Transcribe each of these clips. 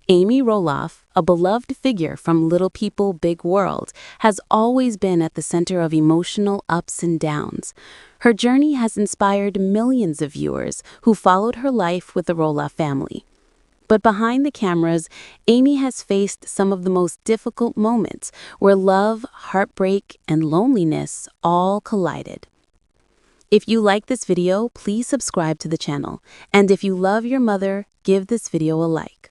Amy Roloff, a beloved figure from Little People, Big World, has always been at the center of emotional ups and downs. Her journey has inspired millions of viewers who followed her life with the Roloff family. But behind the cameras, Amy has faced some of the most difficult moments where love, heartbreak, and loneliness all collided. If you like this video, please subscribe to the channel. And if you love your mother, give this video a like.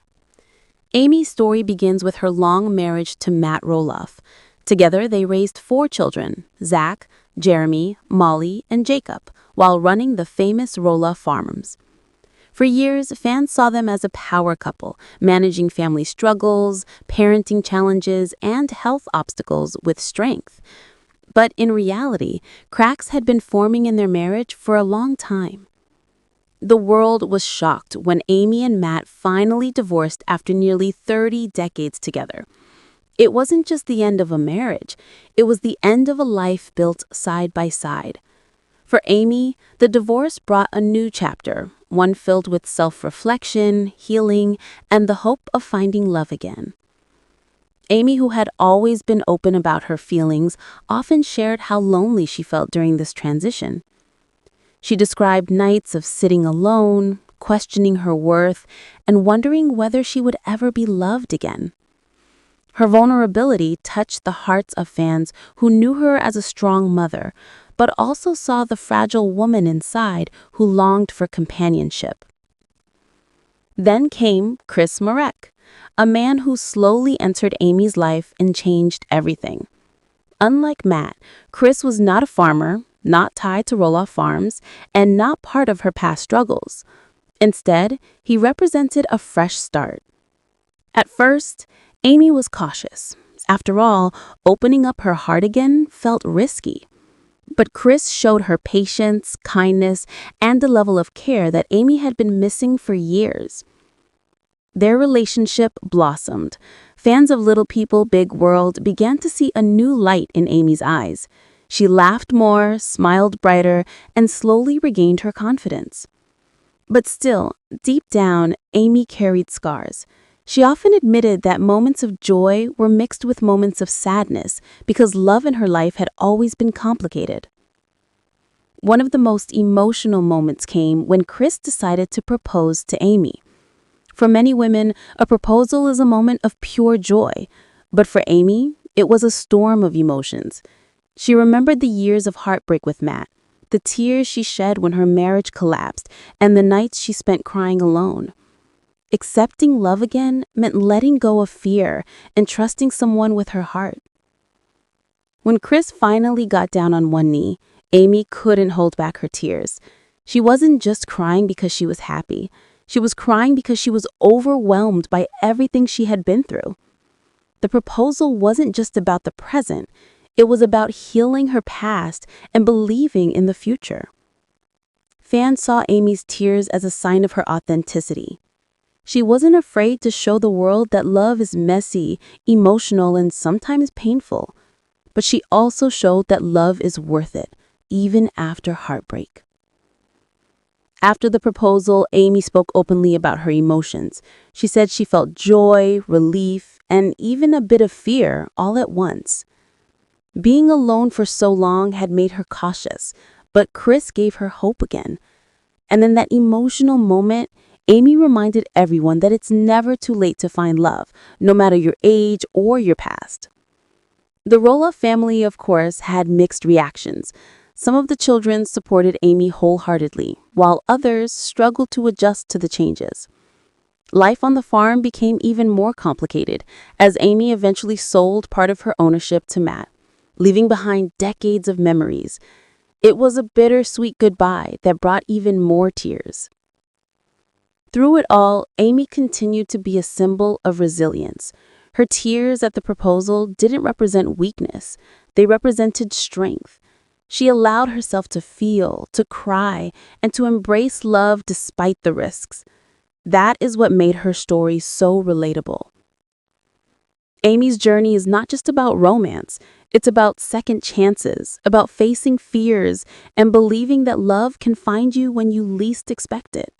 Amy's story begins with her long marriage to Matt Roloff. Together, they raised 4 children, Zach, Jeremy, Molly, and Jacob, while running the famous Roloff farms. For years, fans saw them as a power couple, managing family struggles, parenting challenges, and health obstacles with strength. But in reality, cracks had been forming in their marriage for a long time. The world was shocked when Amy and Matt finally divorced after nearly 30 decades together. It wasn't just the end of a marriage, it was the end of a life built side by side. For Amy, the divorce brought a new chapter, one filled with self-reflection, healing, and the hope of finding love again. Amy, who had always been open about her feelings, often shared how lonely she felt during this transition. She described nights of sitting alone, questioning her worth, and wondering whether she would ever be loved again. Her vulnerability touched the hearts of fans who knew her as a strong mother, but also saw the fragile woman inside who longed for companionship. Then came Chris Marek, a man who slowly entered Amy's life and changed everything. Unlike Matt, Chris was not a farmer, not tied to Roloff Farms, and not part of her past struggles. Instead, he represented a fresh start. At first, Amy was cautious. After all, opening up her heart again felt risky. But Chris showed her patience, kindness, and a level of care that Amy had been missing for years. Their relationship blossomed. Fans of Little People, Big World began to see a new light in Amy's eyes. She laughed more, smiled brighter, and slowly regained her confidence. But still, deep down, Amy carried scars. She often admitted that moments of joy were mixed with moments of sadness because love in her life had always been complicated. One of the most emotional moments came when Chris decided to propose to Amy. For many women, a proposal is a moment of pure joy, but for Amy, it was a storm of emotions. She remembered the years of heartbreak with Matt, the tears she shed when her marriage collapsed, and the nights she spent crying alone. Accepting love again meant letting go of fear and trusting someone with her heart. When Chris finally got down on one knee, Amy couldn't hold back her tears. She wasn't just crying because she was happy. She was crying because she was overwhelmed by everything she had been through. The proposal wasn't just about the present. It was about healing her past and believing in the future. Fans saw Amy's tears as a sign of her authenticity. She wasn't afraid to show the world that love is messy, emotional, and sometimes painful. But she also showed that love is worth it, even after heartbreak. After the proposal, Amy spoke openly about her emotions. She said she felt joy, relief, and even a bit of fear all at once. Being alone for so long had made her cautious, but Chris gave her hope again. And in that emotional moment, Amy reminded everyone that it's never too late to find love, no matter your age or your past. The Roloff family, of course, had mixed reactions. Some of the children supported Amy wholeheartedly, while others struggled to adjust to the changes. Life on the farm became even more complicated as Amy eventually sold part of her ownership to Matt, leaving behind decades of memories. It was a bittersweet goodbye that brought even more tears. Through it all, Amy continued to be a symbol of resilience. Her tears at the proposal didn't represent weakness. They represented strength. She allowed herself to feel, to cry, and to embrace love despite the risks. That is what made her story so relatable. Amy's journey is not just about romance. It's about second chances, about facing fears, and believing that love can find you when you least expect it.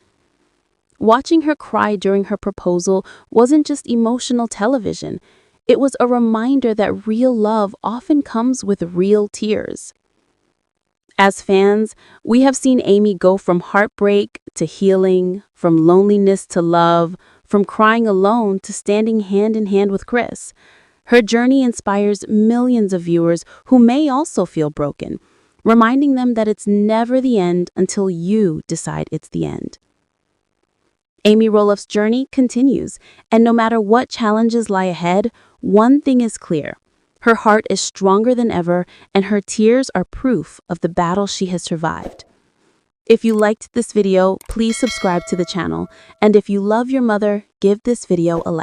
Watching her cry during her proposal wasn't just emotional television. It was a reminder that real love often comes with real tears. As fans, we have seen Amy go from heartbreak to healing, from loneliness to love, from crying alone to standing hand in hand with Chris. Her journey inspires millions of viewers who may also feel broken, reminding them that it's never the end until you decide it's the end. Amy Roloff's journey continues, and no matter what challenges lie ahead, one thing is clear. Her heart is stronger than ever, and her tears are proof of the battle she has survived. If you liked this video, please subscribe to the channel, and if you love your mother, give this video a like.